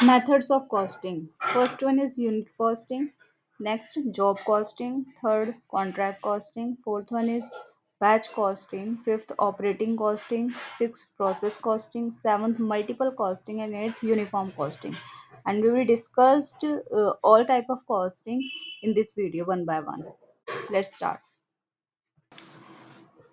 Methods of costing. First one is unit costing. Next, job costing. Third, contract costing. Fourth one is batch costing. Fifth, operating costing. Sixth, process costing. Seventh, multiple costing. And eighth, uniform costing. And we will discuss all type of costing in this video one by one. Let's start.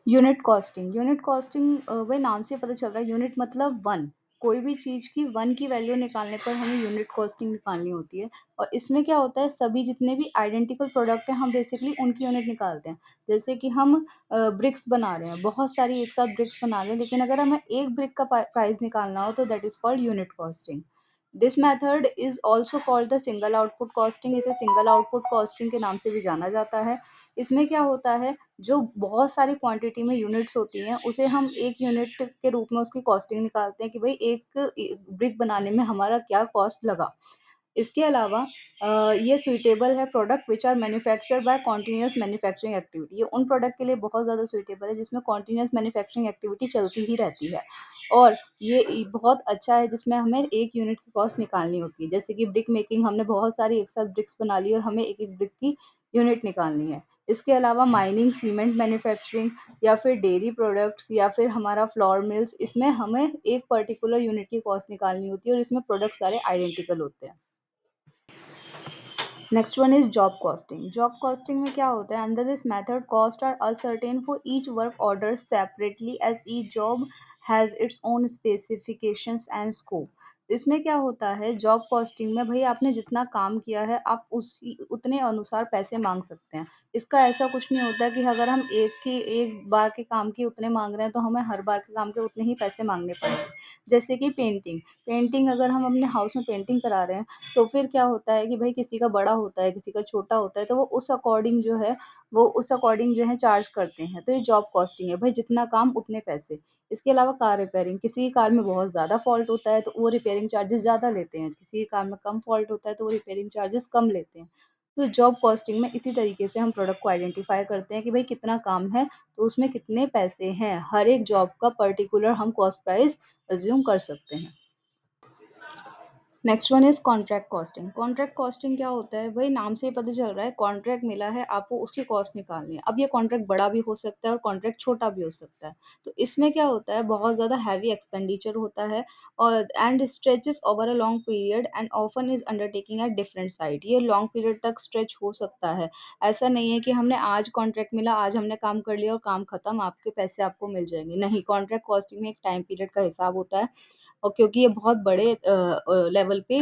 Unit costing वही नाम से पता चल रहा है। Unit मतलब one. कोई भी चीज की वन की वैल्यू निकालने पर हमें यूनिट कॉस्टिंग निकालनी होती है। और इसमें क्या होता है, सभी जितने भी आइडेंटिकल प्रोडक्ट हैं हम बेसिकली उनकी यूनिट निकालते हैं। जैसे कि हम ब्रिक्स बना रहे हैं, बहुत सारी एक साथ ब्रिक्स बना रहे हैं, लेकिन अगर हमें एक ब्रिक का प्राइस निकालना हो तो that is called unit costing. This method is also called the single output costing. इसे सिंगल आउटपुट कॉस्टिंग के नाम से भी जाना जाता है। इसमें क्या होता है, जो बहुत सारी क्वांटिटी में यूनिट्स होती हैं उसे हम एक यूनिट के रूप में उसकी कॉस्टिंग निकालते हैं कि भाई एक ब्रिक बनाने में हमारा क्या कॉस्ट लगा। इसके अलावा ये सुइटेबल है product which are manufactured by continuous manufacturing activity. ये उन प्रोडक्ट के लिए बहुत ज़्यादा सुइटेबल है जिसमें कॉन्टिन्यूस मैन्युफैक्चरिंग एक्टिविटी चलती ही रहती है। और ये बहुत अच्छा है जिसमें हमें एक यूनिट की कॉस्ट निकालनी होती है। जैसे कि ब्रिक मेकिंग, हमने बहुत सारी एक साथ ब्रिक्स बना ली और हमें एक एक ब्रिक की यूनिट निकालनी है। इसके अलावा माइनिंग, सीमेंट मैन्युफैक्चरिंग या फिर डेयरी प्रोडक्ट्स या फिर हमारा फ्लोर मिल्स, इसमें हमें एक पर्टिकुलर यूनिट की कॉस्ट निकालनी होती है और इसमें प्रोडक्ट सारे आइडेंटिकल होते हैं। Next one is job costing. Job costing में क्या होता है, under this method cost are ascertain for each work order separately as each job has its own specifications and scope. इसमें क्या होता है, जॉब कॉस्टिंग में भाई आपने जितना काम किया है आप उसी उतने अनुसार पैसे मांग सकते हैं। इसका ऐसा कुछ नहीं होता कि अगर हम एक बार के काम के उतने मांग रहे हैं तो हमें हर बार के काम के उतने ही पैसे मांगने पड़ेंगे। जैसे कि पेंटिंग, पेंटिंग अगर हम अपने हाउस में पेंटिंग करा रहे हैं तो फिर क्या होता है कि भाई किसी का बड़ा होता है, किसी का छोटा होता है, तो वो उस अकॉर्डिंग जो है चार्ज करते हैं। तो ये जॉब कॉस्टिंग है, भाई जितना काम उतने पैसे। इसके अलावा कार रिपेयरिंग, किसी की कार में बहुत ज़्यादा फॉल्ट होता है तो वो रिपेयरिंग चार्जेस ज़्यादा लेते हैं, किसी की कार में कम फॉल्ट होता है तो वो रिपेयरिंग चार्जेस कम लेते हैं। तो जॉब कॉस्टिंग में इसी तरीके से हम प्रोडक्ट को आइडेंटिफाई करते हैं कि भाई कितना काम है तो उसमें कितने पैसे हैं। हर एक जॉब का पर्टिकुलर हम कॉस्ट प्राइस अज्यूम कर सकते हैं। Next one is contract costing. Contract costing क्या होता है, वही नाम से ही पता चल रहा है, कॉन्ट्रैक्ट मिला है आपको, उसकी कॉस्ट निकालनी है। अब ये कॉन्ट्रैक्ट बड़ा भी हो सकता है और कॉन्ट्रैक्ट छोटा भी हो सकता है। तो इसमें क्या होता है, बहुत ज़्यादा हैवी एक्सपेंडिचर होता है और and stretches over a long period and often is undertaking at different site. ये लॉन्ग पीरियड तक स्ट्रेच हो सकता है। ऐसा नहीं है कि हमने आज कॉन्ट्रैक्ट मिला, आज हमने काम कर लिया और काम खत्म, आपके पैसे आपको मिल जाएंगे। नहीं, कॉन्ट्रैक्ट कॉस्टिंग में एक टाइम पीरियड का हिसाब होता है और क्योंकि ये बहुत बड़े लेवल पे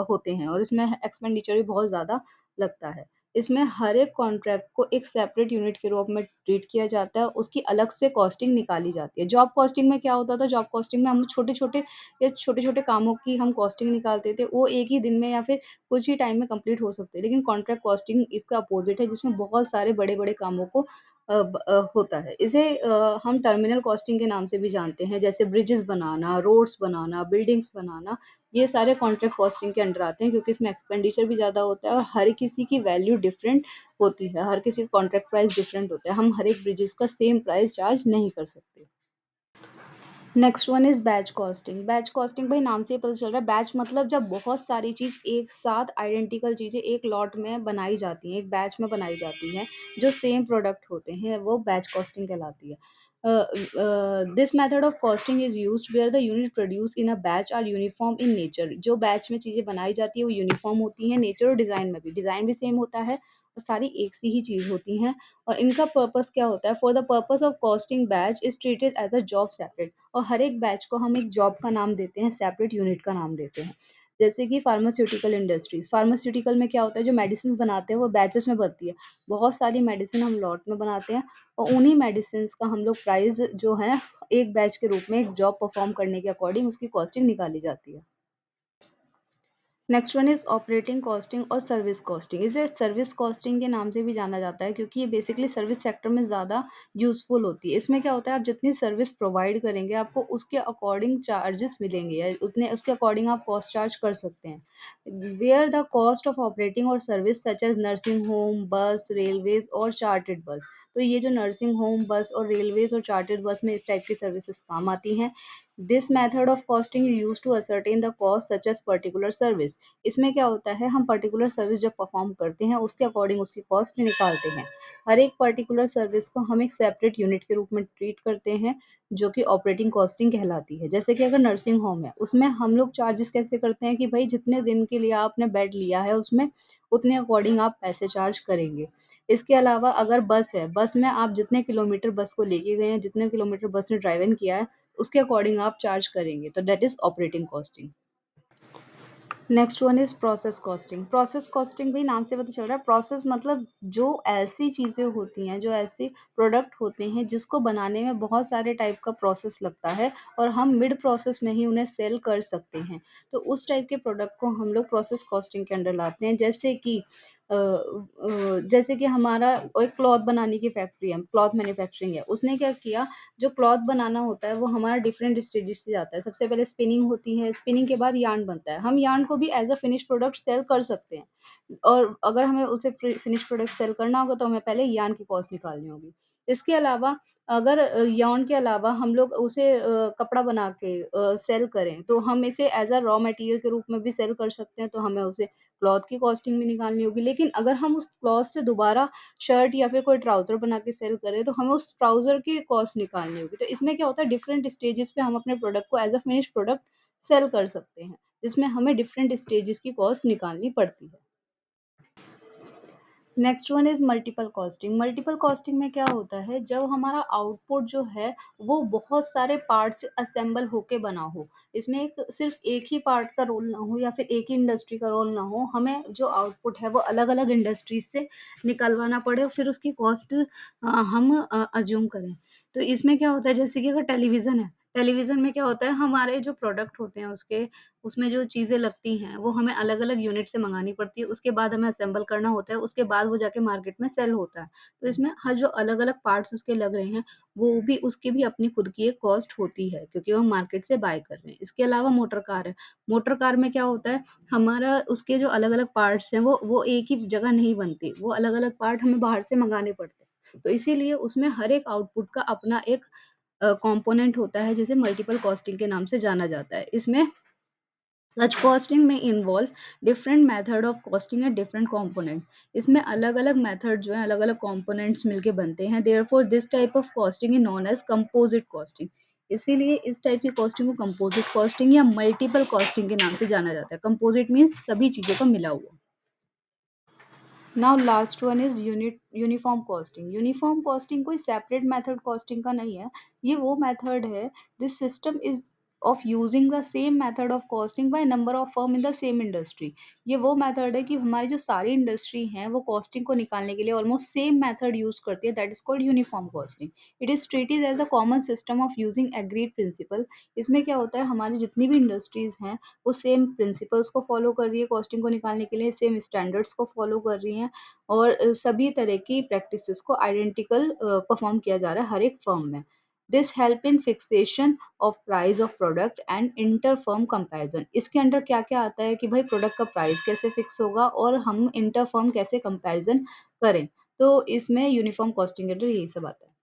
होते हैं और इसमें एक्सपेंडिचर भी बहुत ज़्यादा लगता है। इसमें हर एक कॉन्ट्रैक्ट को एक सेपरेट यूनिट के रूप में ट्रीट किया जाता है, उसकी अलग से कॉस्टिंग निकाली जाती है। जॉब कॉस्टिंग में क्या होता था, जॉब कॉस्टिंग में हम छोटे-छोटे कामों की हम कॉस्टिंग निकालते थे, वो एक ही दिन में या फिर कुछ ही टाइम में कंप्लीट हो सकते हैं। लेकिन कॉन्ट्रैक्ट कॉस्टिंग इसका अपोज़िट है जिसमें बहुत सारे बड़े-बड़े कामों को होता है। इसे हम टर्मिनल कॉस्टिंग के नाम से भी जानते हैं, जैसे ब्रिजेस बनाना, रोड्स बनाना, बिल्डिंग्स बनाना, ये सारे कॉन्ट्रैक्ट कॉस्टिंग के अंडर आते हैं क्योंकि इसमें एक्सपेंडिचर भी ज़्यादा होता है और हर किसी की वैल्यू डिफरेंट होती है, हर किसी का कॉन्ट्रैक्ट प्राइस डिफरेंट होता है। हम हर एक ब्रिजेस का सेम प्राइस चार्ज नहीं कर सकते। Next one is batch costing. Batch costing भाई नाम से ही पता चल रहा है, बैच मतलब जब बहुत सारी चीज़ एक साथ आइडेंटिकल चीज़ें एक लॉट में बनाई जाती हैं, एक बैच में बनाई जाती हैं, जो सेम प्रोडक्ट होते हैं, वो बैच कॉस्टिंग कहलाती है। This method of costing is used where the unit produce in a batch are uniform in nature. जो बैच में चीज़ें बनाई जाती है वो यूनिफॉर्म होती हैं नेचर और डिज़ाइन में भी, डिज़ाइन भी सेम होता है और सारी एक सी ही चीज़ होती हैं। और इनका पर्पस क्या होता है, for the purpose of costing batch is treated as a job separate. और हर एक बैच को हम एक जॉब का नाम देते हैं, सेपरेट यूनिट का नाम देते हैं। जैसे कि फार्मास्यूटिकल इंडस्ट्रीज, फार्मास्यूटिकल में क्या होता है, जो मेडिसिन बनाते हैं वो बैचेस में बनती है। बहुत सारी मेडिसिन हम लॉट में बनाते हैं और उन्हीं मेडिसिन का हम लोग प्राइस जो है एक बैच के रूप में एक जॉब परफॉर्म करने के अकॉर्डिंग उसकी कॉस्टिंग निकाली जाती है। Next one is operating costing और सर्विस कॉस्टिंग। इसे सर्विस कॉस्टिंग के नाम से भी जाना जाता है क्योंकि ये बेसिकली सर्विस सेक्टर में ज़्यादा यूजफुल होती है। इसमें क्या होता है, आप जितनी सर्विस प्रोवाइड करेंगे आपको उसके अकॉर्डिंग चार्जेस मिलेंगे या उतने उसके अकॉर्डिंग आप कॉस्ट चार्ज कर सकते हैं। Where the cost of operating और service such as nursing home, bus, railways और चार्टेड बस। तो ये जो नर्सिंग होम, बस और रेलवेज और चार्टेड बस में इस टाइप की सर्विसेज काम आती हैं। This method of costing is use to ascertain the cost such as particular service. इसमें क्या होता है, हम पर्टिकुलर सर्विस जब परफॉर्म करते हैं उसके अकॉर्डिंग उसकी कॉस्ट निकालते हैं। हर एक पर्टिकुलर सर्विस को हम एक सेपरेट यूनिट के रूप में ट्रीट करते हैं, जो कि ऑपरेटिंग कॉस्टिंग कहलाती है। जैसे कि अगर नर्सिंग होम है, उसमें हम लोग चार्जेस कैसे करते हैं कि भाई जितने दिन के लिए आपने बेड लिया है उसमें उतने अकॉर्डिंग आप पैसे चार्ज करेंगे। इसके अलावा अगर बस है, बस में आप जितने किलोमीटर बस को लेके गए हैं, जितने किलोमीटर बस ने ड्राइवन किया है, उसके अकॉर्डिंग आप चार्ज करेंगे, तो that is operating costing. Next one is process costing. Process costing भी नाम से पता चल रहा है, प्रोसेस मतलब जो ऐसी चीज़ें होती हैं, जो ऐसे प्रोडक्ट होते हैं जिसको बनाने में बहुत सारे टाइप का प्रोसेस लगता है और हम मिड प्रोसेस में ही उन्हें सेल कर सकते हैं। तो उस टाइप के प्रोडक्ट को हम लोग प्रोसेस कॉस्टिंग के अंडर लाते हैं। जैसे कि हमारा एक क्लॉथ बनाने की फैक्ट्री है, क्लॉथ मैन्युफैक्चरिंग है, उसने क्या किया, जो क्लॉथ बनाना होता है वो हमारा डिफरेंट स्टेजेस से जाता है। सबसे पहले स्पिनिंग होती है, स्पिनिंग के बाद यार्न बनता है। हम यार्न को भी as a finish product sell कर सकते हैं, और अगर हमें उसे फिनिश प्रोडक्ट सेल करना होगा तो हमें पहले यार्न की कॉस्ट निकालनी होगी। इसके अलावा अगर यार्न के अलावा हम लोग उसे कपड़ा बना के सेल करें, तो हम इसे एज अ रॉ मटेरियल के रूप में भी सेल कर सकते हैं, तो हमें उसे क्लॉथ की कॉस्टिंग भी निकालनी होगी। लेकिन अगर हम उस क्लॉथ से दोबारा शर्ट या फिर कोई ट्राउज़र बना के सेल करें, तो हमें उस ट्राउज़र की कॉस्ट निकालनी होगी। तो इसमें क्या होता है, डिफरेंट स्टेजेस पे हम अपने प्रोडक्ट को as a finish product sell कर सकते हैं, जिसमें हमें डिफरेंट स्टेजेस की कॉस्ट निकालनी पड़ती है। Next one is multiple costing. Multiple costing में क्या होता है, जब हमारा आउटपुट जो है वो बहुत सारे पार्ट्स असेंबल होके बना हो। इसमें एक सिर्फ एक ही पार्ट का रोल ना हो या फिर एक ही इंडस्ट्री का रोल ना हो, हमें जो आउटपुट है वो अलग-अलग इंडस्ट्रीज से निकलवाना पड़े और फिर उसकी कॉस्ट हम अज़्यूम करें। तो इसमें क्या होता है, जैसे कि अगर टेलीविज़न है, टेलीविज़न में क्या होता है, हमारे जो प्रोडक्ट होते हैं उसमें जो चीज़ें लगती हैं, वो हमें अलग-अलग यूनिट से मँगानी पड़ती है, उसके बाद हमें असेंबल करना होता है, उसके बाद वो जाके मार्केट में सेल होता है। तो इसमें हर जो अलग-अलग पार्ट्स उसके लग रहे हैं, वो भी उसकी भी अपनी खुद की एक कॉस्ट होती है, क्योंकि वो हम मार्केट से बाय कर रहे हैं। इसके अलावा मोटर कार है, मोटर कार में क्या होता है, हमारा उसके जो अलग-अलग पार्ट्स हैं, वो एक ही जगह नहीं बनती, वो अलग-अलग पार्ट हमें बाहर से मँगाने पड़ते हैं। तो इसीलिए उसमें हर एक आउटपुट का अपना एक कंपोनेंट होता है, जिसे मल्टीपल कॉस्टिंग के नाम से जाना जाता है। इसमें सच कॉस्टिंग में involve different method of costing and different component. इसमें अलग-अलग मेथड जो है, अलग-अलग कंपोनेंट्स मिलके बनते हैं। Therefore this type of costing is known as composite costing. इसीलिए इस टाइप की कॉस्टिंग को कंपोजिट कॉस्टिंग या मल्टीपल कॉस्टिंग के नाम से जाना जाता है। कंपोजिट मीन्स सभी चीज़ों का मिला हुआ। Now last one is uniform costing. Uniform costing कोई सेपरेट मेथड कॉस्टिंग का नहीं है। ये वो मेथड है, this system is of using the same method of costing by number of firm in the same industry. ये वो मेथड है कि हमारी जो सारी इंडस्ट्री हैं वो कॉस्टिंग को निकालने के लिए ऑलमोस्ट सेम मेथड यूज करती है, that is called uniform costing. It is treated as a common system of using agreed principle. इसमें क्या होता है, हमारी जितनी भी इंडस्ट्रीज हैं वो सेम प्रिंसिपल्स को फॉलो कर रही है, कॉस्टिंग को निकालने के लिए सेम स्टैंडर्ड्स को फॉलो कर रही हैं, और सभी तरह की प्रैक्टिसेस को आइडेंटिकल परफॉर्म किया जा रहा है हर एक फर्म में। This help in fixation of price of product and inter firm comparison. इसके अंडर क्या क्या आता है कि भाई प्रोडक्ट का प्राइस कैसे फिक्स होगा और हम इंटर फर्म कैसे कंपैरिजन करें। तो इसमें यूनिफॉर्म कॉस्टिंग के अंडर यही सब आता है।